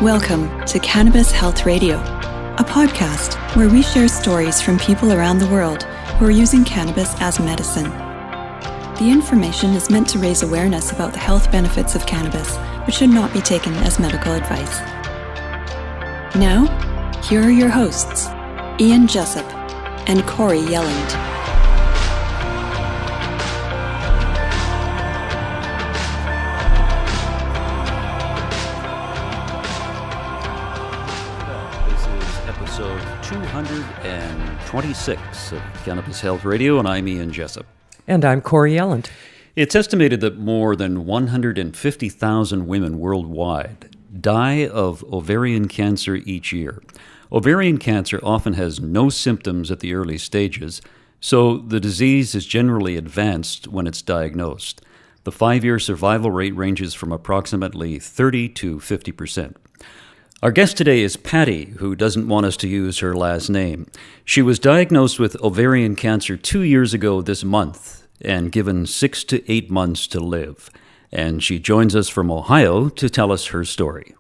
Welcome to Cannabis Health Radio, a podcast where we share stories from people around the world who are using cannabis as medicine. The information is meant to raise awareness about the health benefits of cannabis, but should not be taken as medical advice. Now, here are your hosts, Ian Jessup and Corey Yelland. Episode 226 of Cannabis Health Radio, and I'm Ian Jessup. And I'm Corey Yelland. It's estimated that more than 150,000 women worldwide die of ovarian cancer each year. Ovarian cancer often has no symptoms at the early stages, so the disease is generally advanced when it's diagnosed. The 5-year survival rate ranges from approximately 30 to 50%. Our guest today is Pattie, who doesn't want us to use her last name. She was diagnosed with ovarian cancer 2 years ago this month and given 6 to 8 months to live. And she joins us from Ohio to tell us her story.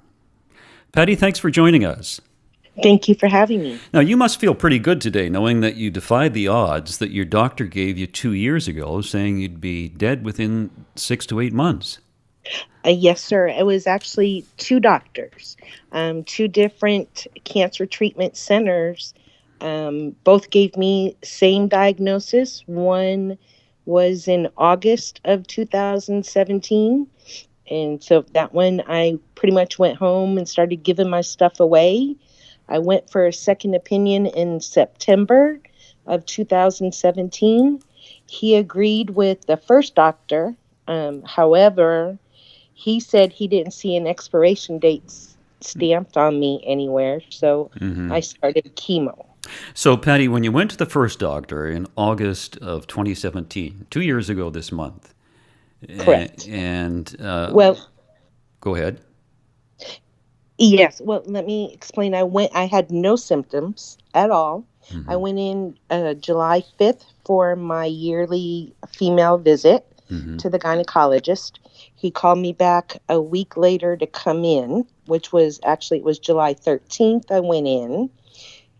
Pattie, thanks for joining us. Thank you for having me. Now, you must feel pretty good today knowing that you defied the odds that your doctor gave you 2 years ago, saying you'd be dead within 6 to 8 months. Yes, sir. It was actually two doctors, two different cancer treatment centers. Both gave me same diagnosis. One was in August of 2017. And so that one, I pretty much went home and started giving my stuff away. I went for a second opinion in September of 2017. He agreed with the first doctor. However, he said he didn't see an expiration date stamped on me anywhere, so I started chemo. So, Pattie, when you went to the first doctor in August of 2017, 2 years ago this month. Correct. Well, go ahead. Yes. Well, let me explain. I had no symptoms at all. I went in July 5th for my yearly female visit to the gynecologist. He called me back a week later to come in, which was it was July 13th. I went in.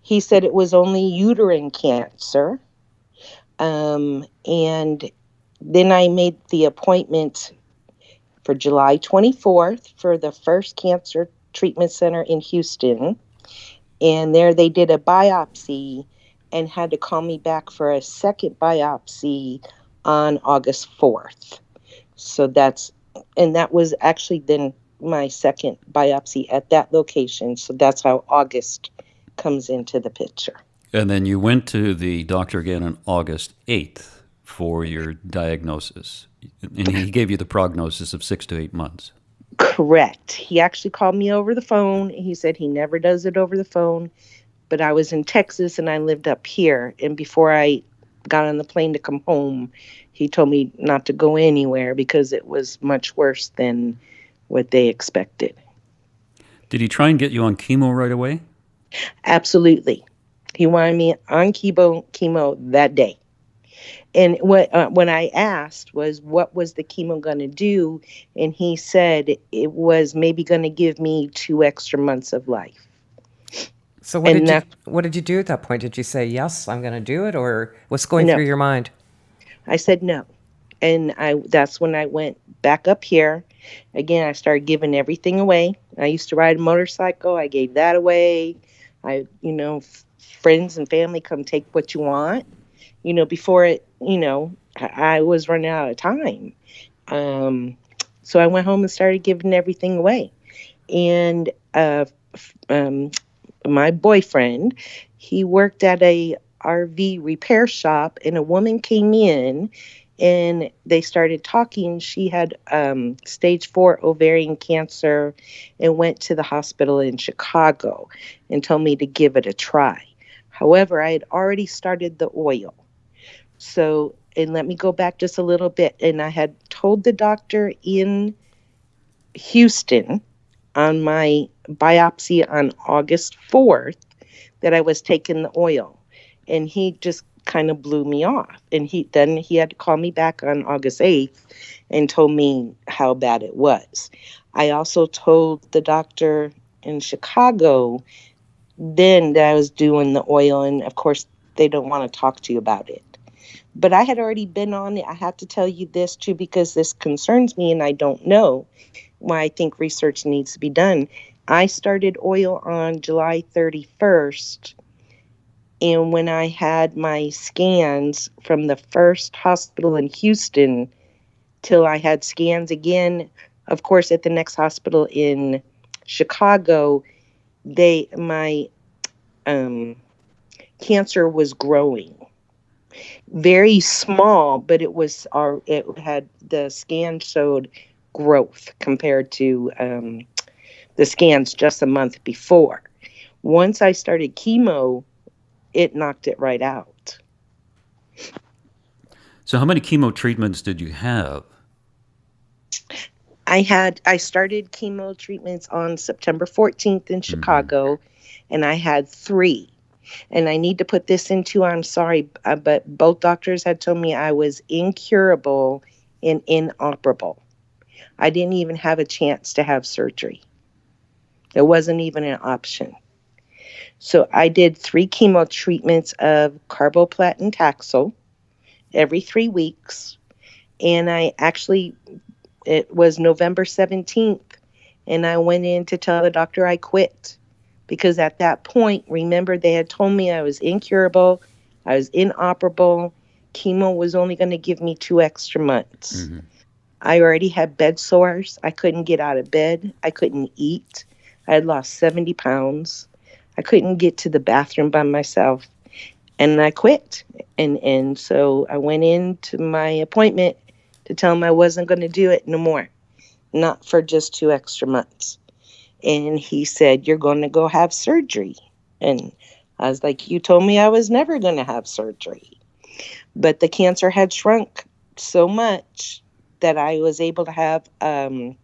He said it was only uterine cancer. And then I made the appointment for July 24th for the first cancer treatment center in Houston. And there they did a biopsy and had to call me back for a second biopsy on August 4th. So that was actually then my second biopsy at that location. So that's how August comes into the picture. And then you went to the doctor again on August 8th for your diagnosis. And he gave you the prognosis of 6 to 8 months. Correct. He actually called me over the phone. He said he never does it over the phone. But I was in Texas and I lived up here. And before I got on the plane to come home, he told me not to go anywhere because it was much worse than what they expected. Did he try and get you on chemo right away? Absolutely. He wanted me on chemo that day. And when I asked was, what was the chemo going to do? And he said it was maybe going to give me 2 extra months of life. So what did you do at that point? Did you say, yes, I'm going to do it? Or what's going through your mind? I said no. And that's when I went back up here. Again, I started giving everything away. I used to ride a motorcycle. I gave that away. Friends and family come take what you want. Before it, I was running out of time. So I went home and started giving everything away. And my boyfriend, he worked at a RV repair shop, and a woman came in and they started talking. She had stage 4 ovarian cancer and went to the hospital in Chicago and told me to give it a try. However, I had already started the oil. So, and let me go back just a little bit. And I had told the doctor in Houston on my biopsy on August 4th that I was taking the oil. And he just kind of blew me off. And he had to call me back on August 8th and told me how bad it was. I also told the doctor in Chicago, then I was doing the oil, and of course they don't want to talk to you about it. But I had already been on it. I have to tell you this too, because this concerns me and I don't know why I think research needs to be done. I started oil on July 31st. And when I had my scans from the first hospital in Houston till I had scans again, of course, at the next hospital in Chicago, my cancer was growing. Very small, but the scan showed growth compared to the scans just a month before. Once I started chemo, it knocked it right out. So how many chemo treatments did you have? I started chemo treatments on September 14th in Chicago, and I had 3. And I need to put this into, I'm sorry, but both doctors had told me I was incurable and inoperable. I didn't even have a chance to have surgery. There wasn't even an option. So I did 3 chemo treatments of carboplatin Taxol every 3 weeks. And it was November 17th, and I went in to tell the doctor I quit. Because at that point, remember, they had told me I was incurable, I was inoperable. Chemo was only going to give me 2 extra months. Mm-hmm. I already had bed sores. I couldn't get out of bed. I couldn't eat. I had lost 70 pounds. I couldn't get to the bathroom by myself. And I quit. And so I went into my appointment to tell him I wasn't going to do it no more. Not for just 2 extra months. And he said, "You're going to go have surgery." And I was like, "You told me I was never going to have surgery." But the cancer had shrunk so much that I was able to have a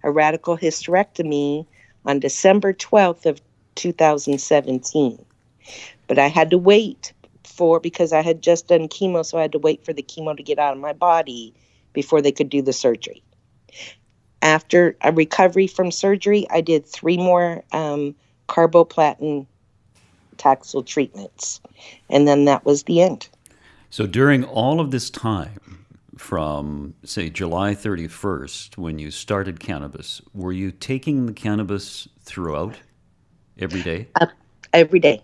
radical hysterectomy on December 12th of 2017. But I had to wait because I had just done chemo, so I had to wait for the chemo to get out of my body before they could do the surgery. After a recovery from surgery, I did 3 more carboplatin Taxol treatments. And then that was the end. So during all of this time, from, say, July 31st, when you started cannabis, were you taking the cannabis throughout every day? Every day.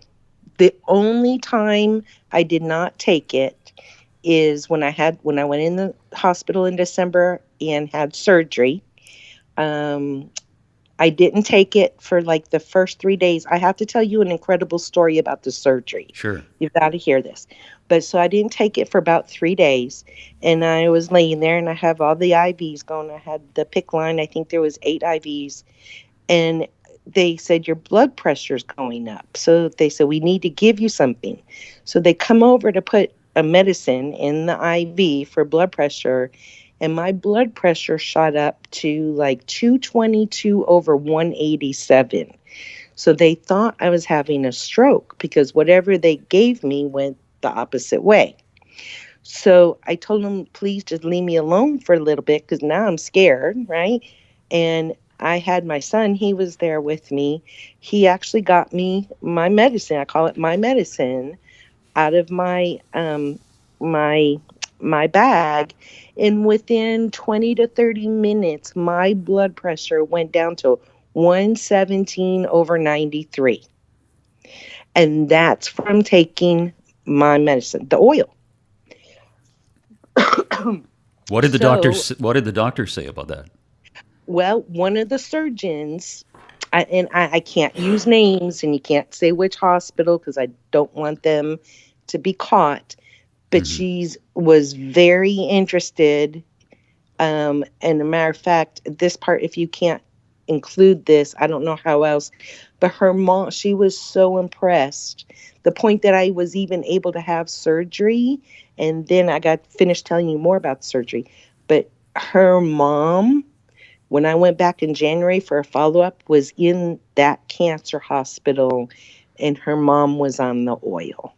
The only time I did not take it is when I went in the hospital in December and had surgery. I didn't take it for like the first 3 days. I have to tell you an incredible story about the surgery. Sure. You've got to hear this. But so I didn't take it for about 3 days, and I was laying there and I have all the IVs going. I had the PICC line. I think there was 8 IVs, and they said your blood pressure's going up. So they said, we need to give you something. So they come over to put a medicine in the IV for blood pressure, and my blood pressure shot up to like 222 over 187. So they thought I was having a stroke because whatever they gave me went the opposite way. So I told them, please just leave me alone for a little bit because now I'm scared, right? And I had my son, he was there with me. He actually got me my medicine. I call it my medicine out of my bag. And within 20 to 30 minutes, my blood pressure went down to 117 over 93. And that's from taking my medicine, the oil. What did the doctor say about that? Well, one of the surgeons, I can't use names and you can't say which hospital because I don't want them to be caught, but she was very interested. And a matter of fact, this part, if you can't include this, I don't know how else, but her mom, she was so impressed. The point that I was even able to have surgery, and then I got finished telling you more about the surgery, but her mom, when I went back in January for a follow-up, was in that cancer hospital, and her mom was on the oil.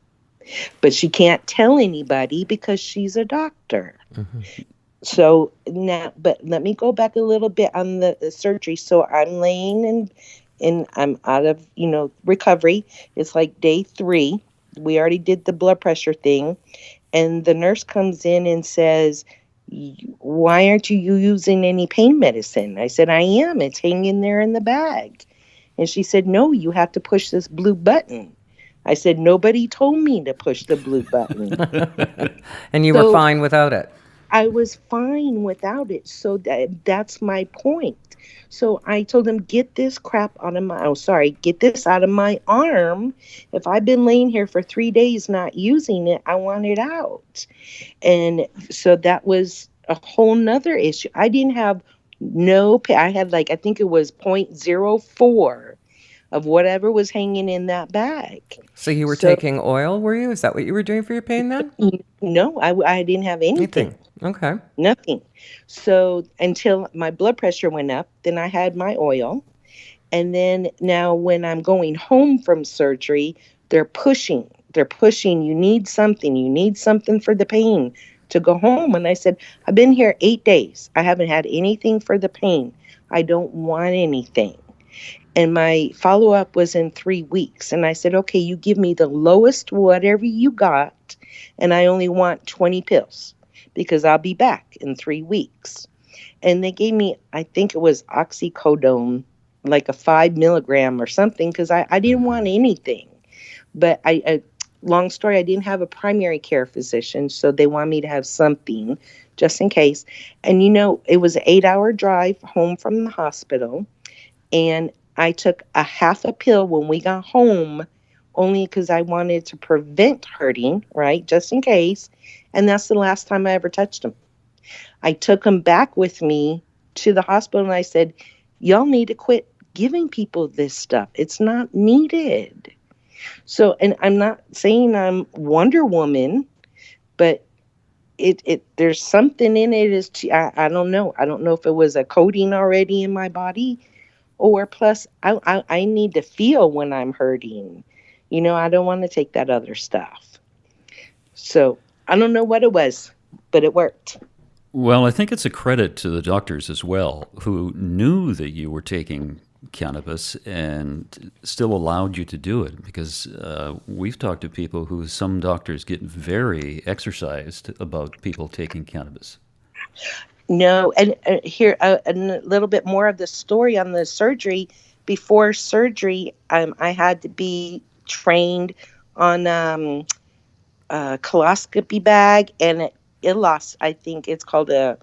But she can't tell anybody because she's a doctor. So now, but let me go back a little bit on the surgery. So I'm laying and I'm out of, recovery. It's like day 3. We already did the blood pressure thing. And the nurse comes in and says, why aren't you using any pain medicine? I said, I am. It's hanging there in the bag. And she said, no, you have to push this blue button. I said, nobody told me to push the blue button. And you were fine without it? I was fine without it. So that's my point. So I told him, get this get this out of my arm. If I've been laying here for 3 days not using it, I want it out. And so that was a whole nother issue. I didn't have I had I think it was 0.04 of whatever was hanging in that bag. So you were taking oil, were you? Is that what you were doing for your pain then? No, I didn't have anything. Okay. Nothing. So until my blood pressure went up, then I had my oil. And then now when I'm going home from surgery, they're pushing. You need something for the pain to go home. And I said, I've been here 8 days. I haven't had anything for the pain. I don't want anything. And my follow-up was in 3 weeks. And I said, okay, you give me the lowest whatever you got, and I only want 20 pills because I'll be back in 3 weeks. And they gave me, I think it was oxycodone, like a 5 milligram or something, because I didn't want anything. But long story, I didn't have a primary care physician, so they wanted me to have something just in case. And, it was an 8-hour drive home from the hospital, and I took a half a pill when we got home only because I wanted to prevent hurting, right, just in case. And that's the last time I ever touched him. I took him back with me to the hospital, and I said, y'all need to quit giving people this stuff. It's not needed. So, and I'm not saying I'm Wonder Woman, but there's something in it. I don't know. I don't know if it was a coating already in my body. Or plus, I need to feel when I'm hurting. I don't want to take that other stuff. So I don't know what it was, but it worked. Well, I think it's a credit to the doctors as well, who knew that you were taking cannabis and still allowed you to do it. Because we've talked to people who some doctors get very exercised about people taking cannabis. No, and here a little bit more of the story on the surgery. Before surgery, I had to be trained on a coloscopy bag and I think it's called a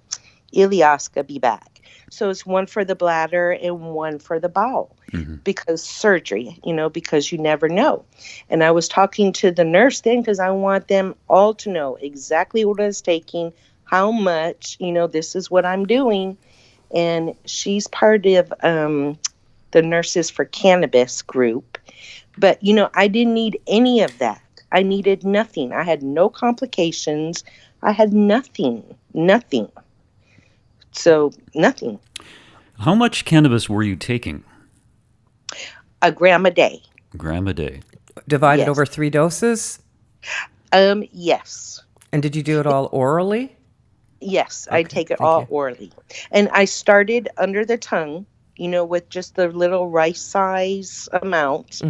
ileoscopy bag. So it's one for the bladder and one for the bowel, because surgery, because you never know. And I was talking to the nurse then because I want them all to know exactly what I was taking, how much, this is what I'm doing. And she's part of the Nurses for Cannabis group. But, I didn't need any of that. I needed nothing. I had no complications. I had nothing. So, nothing. How much cannabis were you taking? A gram a day. Divided over 3 doses? Yes. And did you do it all orally? Yes, okay, I take it all orally. And I started under the tongue, with just the little rice size amount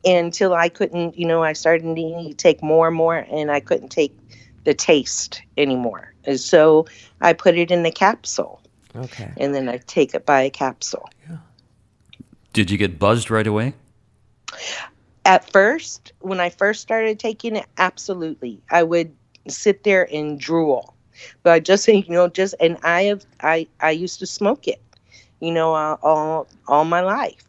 until I couldn't, I started needing to take more and more, and I couldn't take the taste anymore. And so I put it in the capsule. Okay. And then I take it by a capsule. Yeah. Did you get buzzed right away? At first, when I first started taking it, absolutely. I would sit there and drool. But I just think, and I used to smoke it, all my life.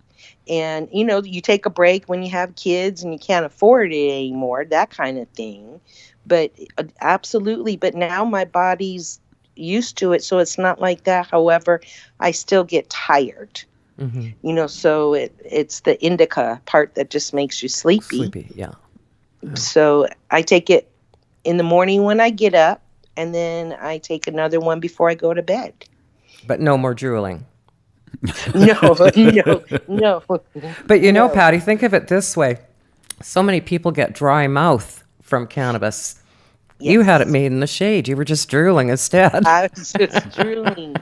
And, you take a break when you have kids and you can't afford it anymore, that kind of thing. But absolutely. But now my body's used to it, so it's not like that. However, I still get tired. So it's the indica part that just makes you sleepy. Yeah. So I take it in the morning when I get up, and then I take another one before I go to bed. But no more drooling. No. But Pattie, think of it this way. So many people get dry mouth from cannabis. Yes. You had it made in the shade. You were just drooling instead. I was just drooling.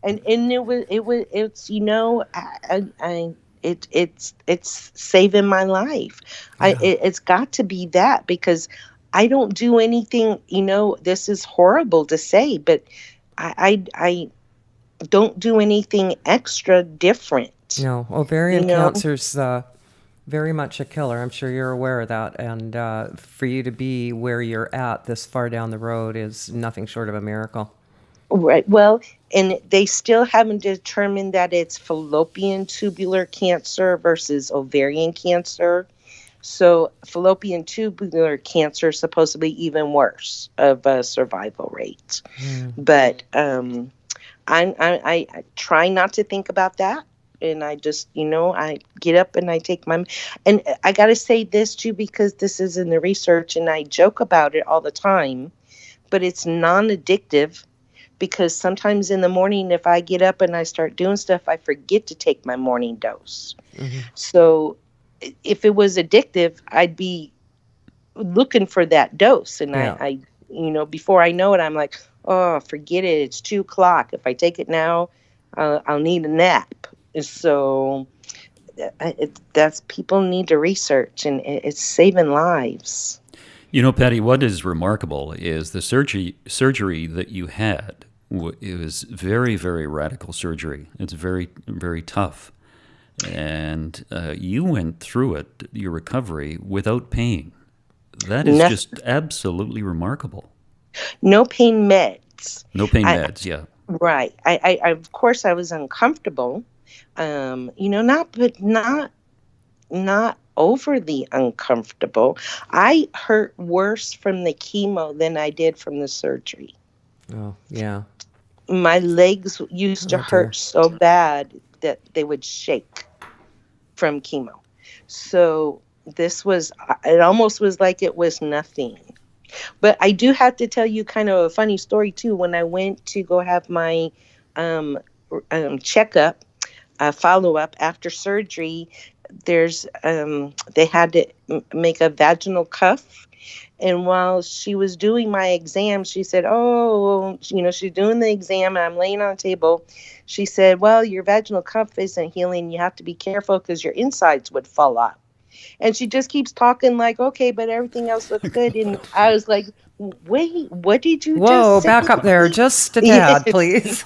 And it's it's saving my life. It's got to be that, because I don't do anything, this is horrible to say, but I don't do anything extra different. No, ovarian cancer's very much a killer. I'm sure you're aware of that. And for you to be where you're at this far down the road is nothing short of a miracle. Right. Well, and they still haven't determined that it's fallopian tubular cancer versus ovarian cancer. So fallopian tubular cancer is supposedly even worse of a survival rate. But I try not to think about that. And I just, I get up and I take and I got to say this too, because this is in the research and I joke about it all the time, but it's non-addictive, because sometimes in the morning, if I get up and I start doing stuff, I forget to take my morning dose. So if it was addictive, I'd be looking for that dose. And I before I know it, I'm like, oh, forget it. It's 2:00. If I take it now, I'll need a nap. So that's people need to research, and it's saving lives. Pattie, what is remarkable is the surgery that you had. It was very, very radical surgery. It's very, very tough. And you went through it, your recovery, without pain. That is just absolutely remarkable. No pain meds. No pain meds, yeah. Right. I of course I was uncomfortable. Not overly uncomfortable. I hurt worse from the chemo than I did from the surgery. Oh, yeah. My legs used to hurt so bad that they would shake from chemo. So it almost was like it was nothing. But I do have to tell you kind of a funny story too. When I went to go have my checkup, follow-up after surgery, they had to make a vaginal cuff. And while she was doing my exam, she said, she's doing the exam and I'm laying on a table. She said, well, your vaginal cuff isn't healing. You have to be careful because your insides would fall off. And she just keeps talking like, okay, but everything else looks good. And I was like, wait, what did you just say? Whoa, back up there just a tad, please.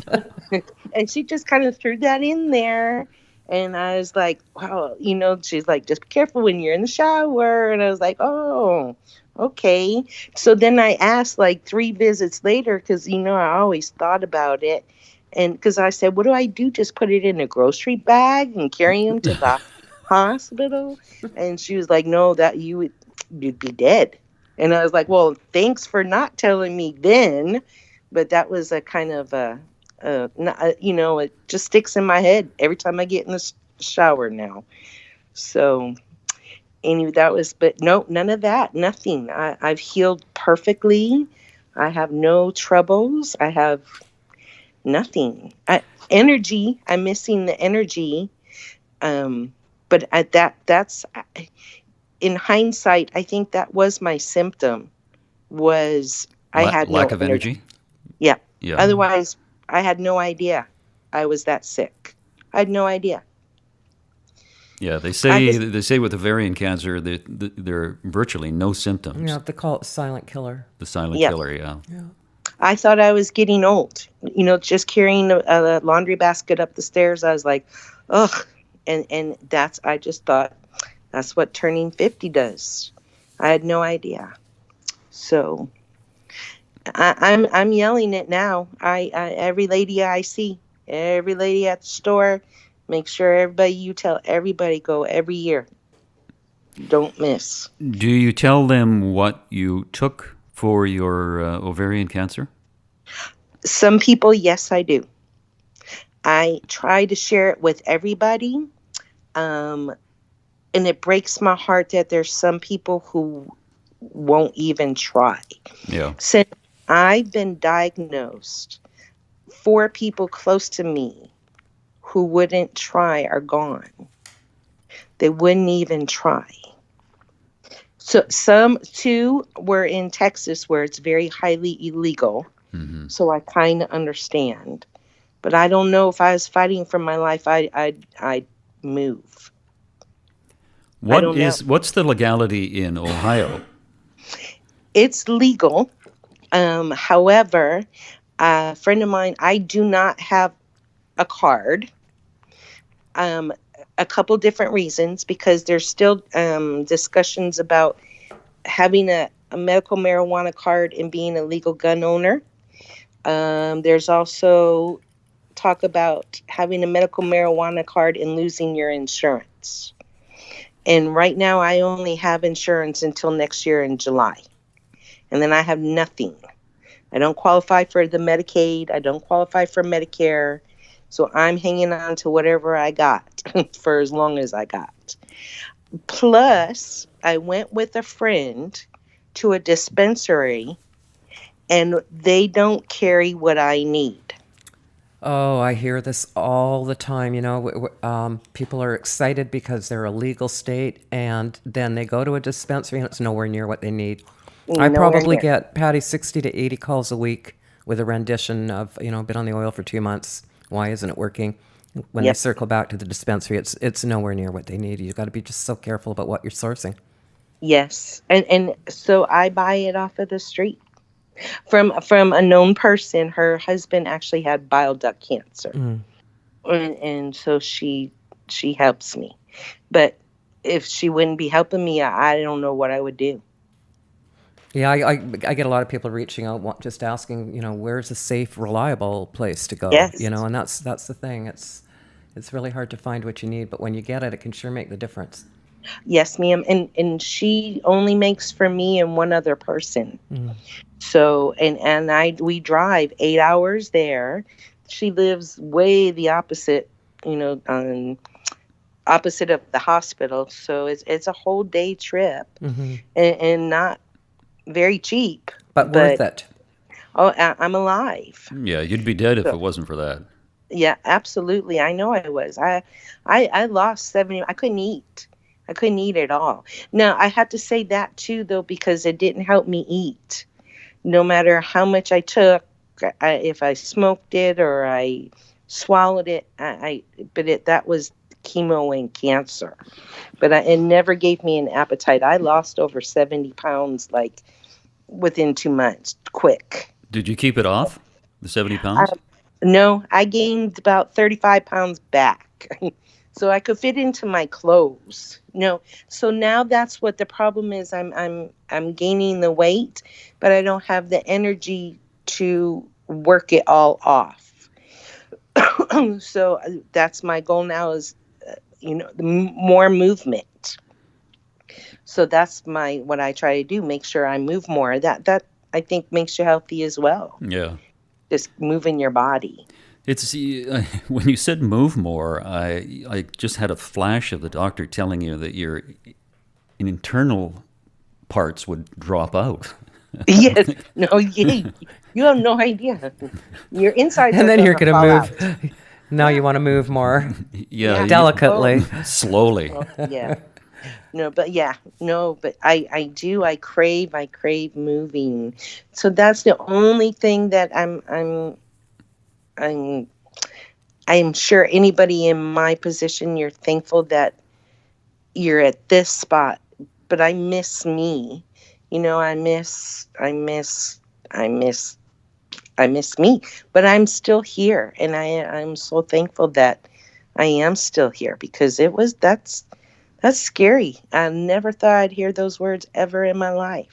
And she just kind of threw that in there. And I was like, wow, she's like, just be careful when you're in the shower. And I was like, oh, okay. So then I asked like 3 visits later, because, I always thought about it. And because I said, what do I do? Just put it in a grocery bag and carry him to the hospital? And she was like, no, that you'd be dead. And I was like, well, thanks for not telling me then. But that was a kind of it just sticks in my head every time I get in the shower now. So anyway, but no, none of that, nothing. I've healed perfectly. I have no troubles. I have nothing. Energy, I'm missing the energy. But that's in hindsight, I think that was my symptom. I had lack no of energy. Yeah. Yeah. Otherwise, I had no idea I was that sick. I had no idea. Yeah, they say with ovarian cancer there are virtually no symptoms. Yeah, they call it silent killer. The silent killer, yeah. I thought I was getting old. Just carrying a laundry basket up the stairs, I was like, ugh. And I just thought that's what turning 50 does. I had no idea. So I'm yelling it now. Every lady I see, every lady at the store, make sure you tell everybody, go every year. Don't miss. Do you tell them what you took for your ovarian cancer? Some people, yes, I do. I try to share it with everybody. And it breaks my heart that there's some people who won't even try. Yeah. Since I've been diagnosed, 4 people close to me who wouldn't try are gone. They wouldn't even try. So 2 were in Texas where it's very highly illegal. Mm-hmm. So I kind of understand. But I don't know if I was fighting for my life, I'd move. What's the legality in Ohio? It's legal. However, a friend of mine, I do not have a card. A couple different reasons, because there's still discussions about having a medical marijuana card and being a legal gun owner. There's also talk about having a medical marijuana card and losing your insurance. And right now I only have insurance until next year in July. And then I have nothing. I don't qualify for the Medicaid. I don't qualify for Medicare. So I'm hanging on to whatever I got for as long as I got. Plus, I went with a friend to a dispensary, and they don't carry what I need. Oh, I hear this all the time. People are excited because they're a legal state, and then they go to a dispensary and it's nowhere near what they need. I probably get, Pattie, 60 to 80 calls a week with a rendition of, been on the oil for 2 months. Why isn't it working? When they circle back to the dispensary, it's nowhere near what they need. You've got to be just so careful about what you're sourcing. Yes. And so I buy it off of the street from a known person. Her husband actually had bile duct cancer. And so she helps me. But if she wouldn't be helping me, I don't know what I would do. Yeah, I get a lot of people reaching out, just asking, where's a safe, reliable place to go? Yes. And that's the thing. It's really hard to find what you need, but when you get it, it can sure make the difference. Yes, ma'am. And she only makes for me and one other person. So, and we drive 8 hours there. She lives way the opposite, opposite of the hospital. So it's a whole day trip, and not very cheap, but worth it. Oh, I'm alive. Yeah, you'd be dead if it wasn't for that. Yeah, absolutely. I know I was. I lost 70. I couldn't eat. I couldn't eat at all. Now, I had to say that too, though, because it didn't help me eat. No matter how much I took, if I smoked it or I swallowed it, that was chemo and cancer. But it never gave me an appetite. I lost over 70 pounds, like, within 2 months, quick. Did you keep it off, the 70 pounds? No, I gained about 35 pounds back. So I could fit into my clothes. So now that's what the problem is. I'm gaining the weight, but I don't have the energy to work it all off. So that's my goal now is, more movement. So that's what I try to do, make sure I move more. That I think makes you healthy as well. Yeah. Just moving your body. It's when you said move more, I just had a flash of the doctor telling you that your internal parts would drop out. Yes. No, you have no idea. Your insides. And then you're going to move. Now you want to move more. Yeah. Delicately. Slowly. Yeah. But I do. I crave moving. So that's the only thing that I'm sure anybody in my position, you're thankful that you're at this spot, but I miss me. I miss me, but I'm still here. And I'm so thankful that I am still here, because that's scary. I never thought I'd hear those words ever in my life.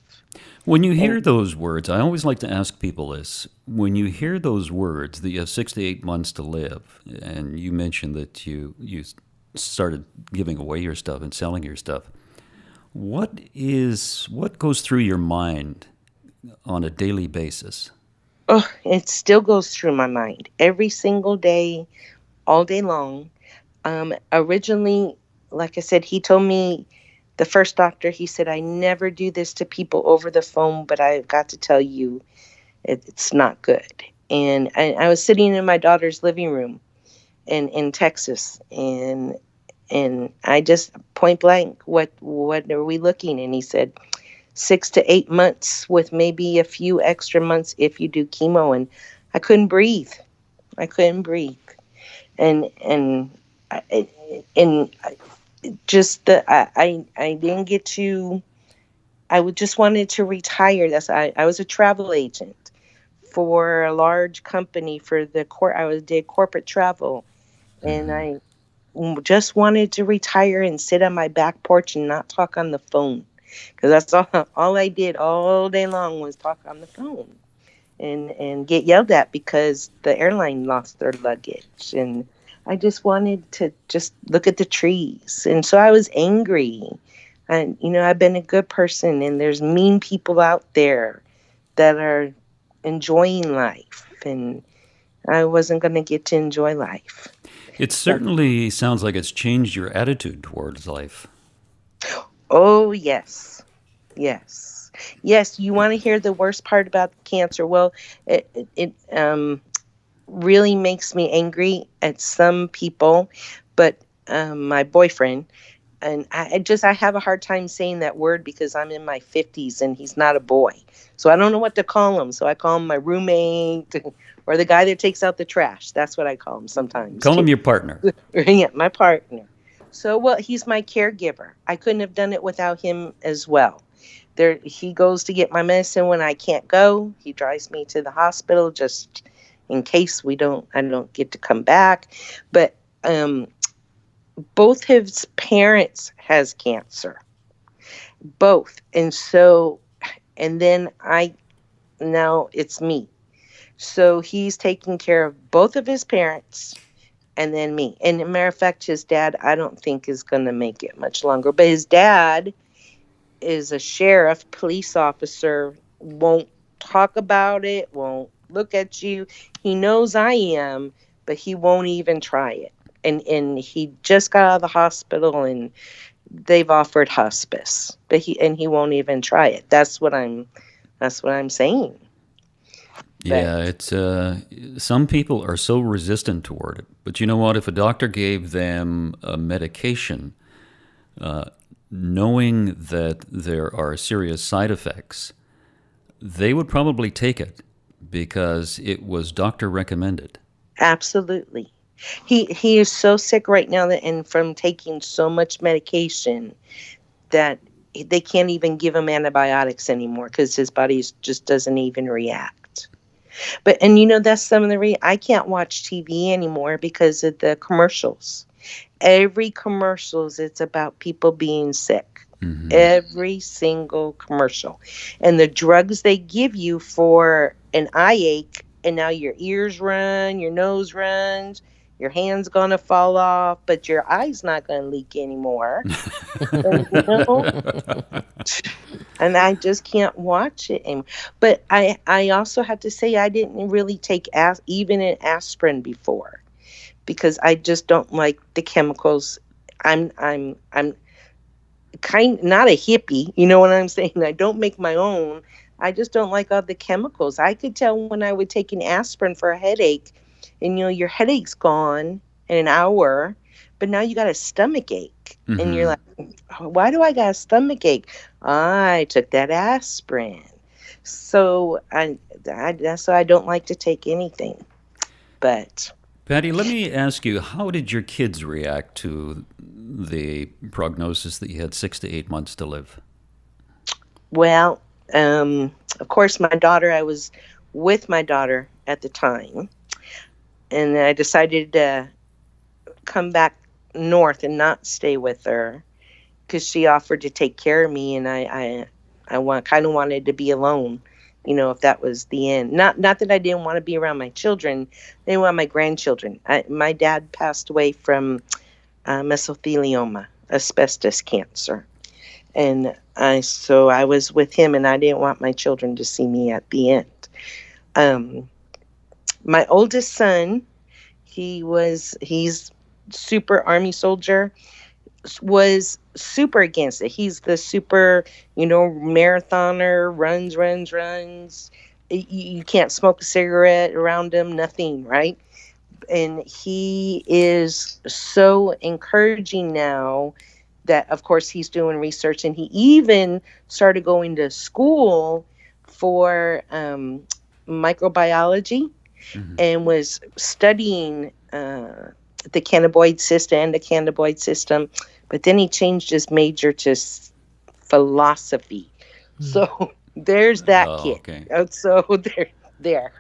When you hear those words, I always like to ask people this. When you hear those words, that you have 6 to 8 months to live, and you mentioned that you started giving away your stuff and selling your stuff, what goes through your mind on a daily basis? Oh, it still goes through my mind every single day, all day long. Originally, like I said, he told me, the first doctor, he said, I never do this to people over the phone, but I've got to tell you, it's not good. And I was sitting in my daughter's living room in Texas, and I just point blank, what are we looking? And he said, 6 to 8 months with maybe a few extra months if you do chemo. And I couldn't breathe. And and just I didn't get to. Just wanted to retire. I was a travel agent for a large company for the court. Did corporate travel, and I just wanted to retire and sit on my back porch and not talk on the phone, because that's all I did all day long was talk on the phone and get yelled at because the airline lost their luggage. And I just wanted to just look at the trees. And so I was angry. And, I've been a good person, and there's mean people out there that are enjoying life. And I wasn't going to get to enjoy life. It certainly sounds like it's changed your attitude towards life. Oh, yes. Yes. Yes, you want to hear the worst part about cancer? Well, it really makes me angry at some people, but my boyfriend, and I have a hard time saying that word because I'm in my 50s and he's not a boy. So I don't know what to call him. So I call him my roommate or the guy that takes out the trash. That's what I call him sometimes. Call him your partner. Yeah, my partner. So, well, he's my caregiver. I couldn't have done it without him as well. He goes to get my medicine when I can't go. He drives me to the hospital just in case I don't get to come back. But both his parents has cancer. Both. And then now it's me. So he's taking care of both of his parents and then me. And as a matter of fact, his dad, I don't think is going to make it much longer. But his dad is a sheriff, police officer, won't talk about it, won't look at you. He knows I am, but he won't even try it. And he just got out of the hospital and they've offered hospice, but he won't even try it. That's what I'm saying. Yeah, it's some people are so resistant toward it. But you know what? If a doctor gave them a medication, knowing that there are serious side effects, they would probably take it because it was doctor recommended. Absolutely. He is so sick right now and from taking so much medication that they can't even give him antibiotics anymore because his body just doesn't even react. But, and that's some of the reason I can't watch TV anymore because of the commercials. Every commercials, it's about people being sick. Mm-hmm. Every single commercial. And the drugs they give you for an eye ache, and now your ears run, your nose runs, your hand's going to fall off, but your eye's not going to leak anymore. And I just can't watch it anymore. But I also have to say I didn't really take even an aspirin before because I just don't like the chemicals. I'm kind not a hippie, you know what I'm saying? I don't make my own. I just don't like all the chemicals. I could tell when I would take an aspirin for a headache, and your headache's gone in an hour, but now you got a stomach ache. Mm-hmm. And you're like, why do I got a stomach ache? I took that aspirin. So I don't like to take anything. But Pattie, let me ask you, how did your kids react to the prognosis that you had 6 to 8 months to live? Well, of course, I was with my daughter at the time, and I decided to come back north and not stay with her because she offered to take care of me, and I kind of wanted to be alone, if that was the end. Not that I didn't want to be around my children. I didn't want my grandchildren. My dad passed away from mesothelioma, asbestos cancer. And so I was with him, and I didn't want my children to see me at the end. My oldest son, he's super Army soldier, was super against it. He's the super, marathoner, runs. You can't smoke a cigarette around him, nothing, right? And he is so encouraging now that, of course, he's doing research, and he even started going to school for microbiology, mm-hmm. and was studying the cannabinoid system and the cannabinoid system, but then he changed his major to philosophy. So there's that kid. Okay. So there.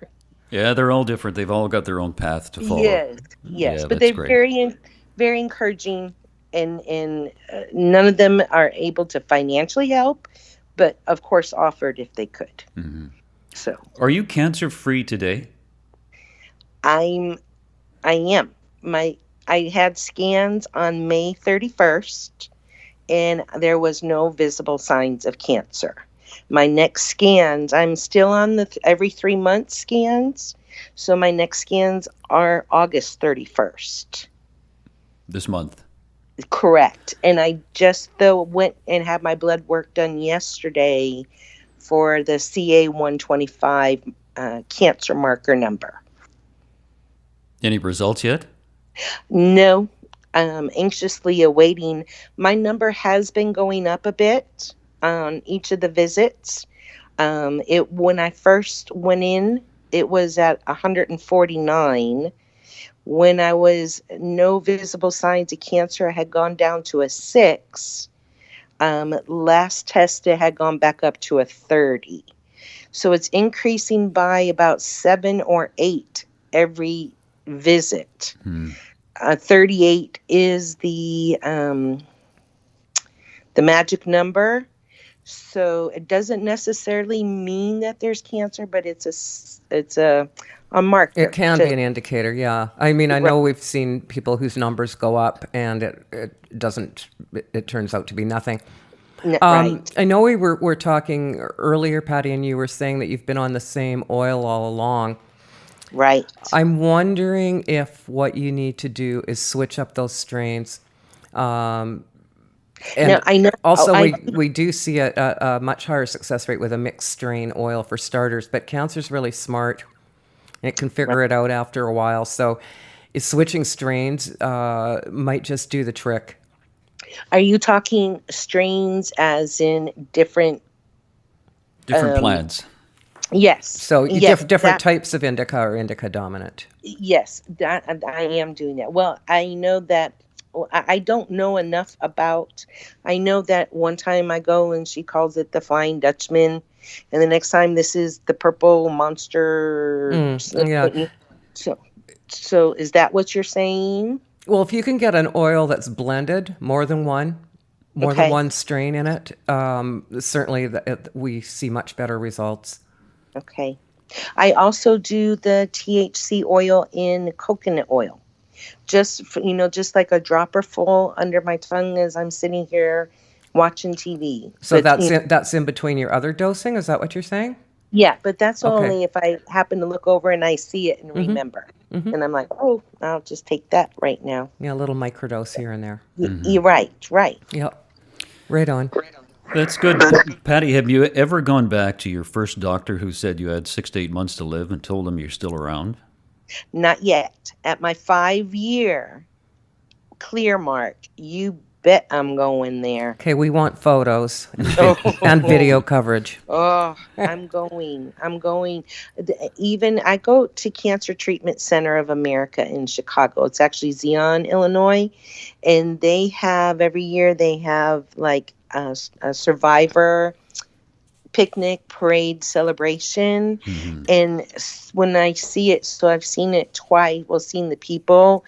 Yeah, they're all different. They've all got their own path to follow. Yes, Yeah, but that's they're great. very encouraging, and none of them are able to financially help, but of course offered if they could. So Are you cancer-free today? I am. I had scans on May 31st, and there was no visible signs of cancer. My next scans, I'm still on the every 3 month scans, so my next scans are August 31st. This month? Correct. And I just went and had my blood work done yesterday for the CA 125 cancer marker number. Any results yet? No, anxiously awaiting. My number has been going up a bit on each of the visits. When I first went in, it was at 149. When I was no visible signs of cancer, I had gone down to a 6. Last test, it had gone back up to a 30. So it's increasing by about 7 or 8 every visit. 38 is the magic number. So it doesn't necessarily mean that there's cancer, but it's a marker. It can be an indicator, yeah. I mean, I know we've seen people whose numbers go up and it doesn't, it turns out to be nothing. Right. I know we were talking earlier, Pattie, and you were saying that you've been on the same oil all along. Right. I'm wondering if what you need to do is switch up those strains. And now, I know. Also, we do see a much higher success rate with a mixed strain oil for starters, but cancer's really smart. And it can figure it out after a while. So switching strains might just do the trick. Are you talking strains as in different plants? Yes. So yes, different types of indica or indica dominant. Yes, I am doing that. Well, I know that. I don't know enough about. I know that one time I go and she calls it the Flying Dutchman, and the next time this is the Purple Monster. Yeah. So is that what you're saying? Well, if you can get an oil that's blended, more than one strain in it, certainly we see much better results. Okay. I also do the THC oil in coconut oil. Just like a dropper full under my tongue as I'm sitting here watching TV. So that's in between your other dosing? Is that what you're saying? Yeah, but that's only if I happen to look over and I see it and remember. And I'm like, oh, I'll just take that right now. Yeah, a little microdose here and there. You're right. Yep. Right on. That's good. Pattie, have you ever gone back to your first doctor who said you had 6 to 8 months to live and told him you're still around? Not yet. At my 5-year clear mark, you bet I'm going there. Okay, we want photos and video coverage. Oh, I'm going. Even I go to Cancer Treatment Center of America in Chicago. It's actually Zion, Illinois. And they have, every year they have like a survivor picnic, parade, celebration. And when I see it, so I've seen it twice, seen the people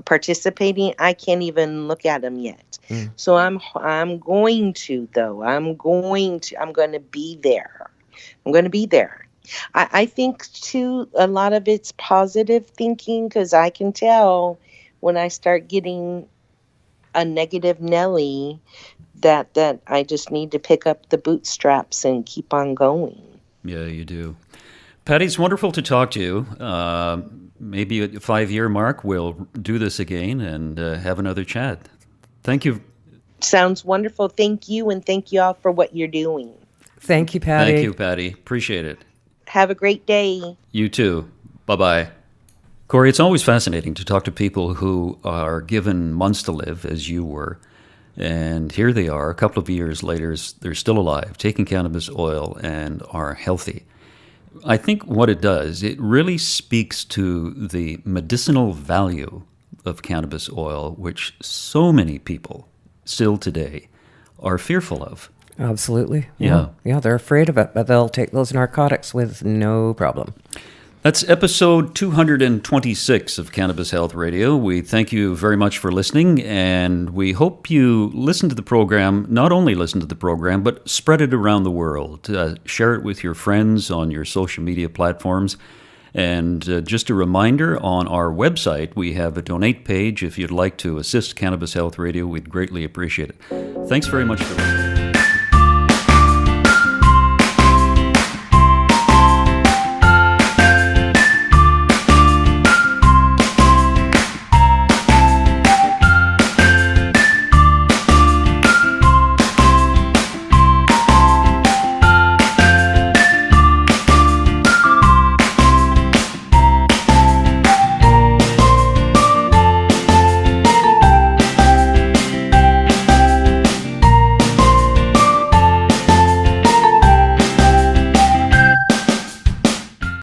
participating, I can't even look at them yet. So I'm going to, though. I'm going to be there. I think too, a lot of it's positive thinking, because I can tell when I start getting a negative Nelly that I just need to pick up the bootstraps and keep on going. Yeah, you do. Pattie, it's wonderful to talk to you. Maybe at the 5-year mark, we'll do this again and have another chat. Thank you. Sounds wonderful. Thank you, and thank you all for what you're doing. Thank you, Pattie. Thank you, Pattie. Appreciate it. Have a great day. You too. Bye-bye. Corey, it's always fascinating to talk to people who are given months to live, as you were. And here they are, a couple of years later, they're still alive, taking cannabis oil and are healthy. I think what it does, it really speaks to the medicinal value of cannabis oil, which so many people still today are fearful of. Absolutely. Yeah. Yeah, they're afraid of it, but they'll take those narcotics with no problem. That's episode 226 of Cannabis Health Radio. We thank you very much for listening, and we hope you listen to the program, not only listen to the program, but spread it around the world. Share it with your friends on your social media platforms. And just a reminder, on our website, we have a donate page. If you'd like to assist Cannabis Health Radio, we'd greatly appreciate it. Thanks very much for listening.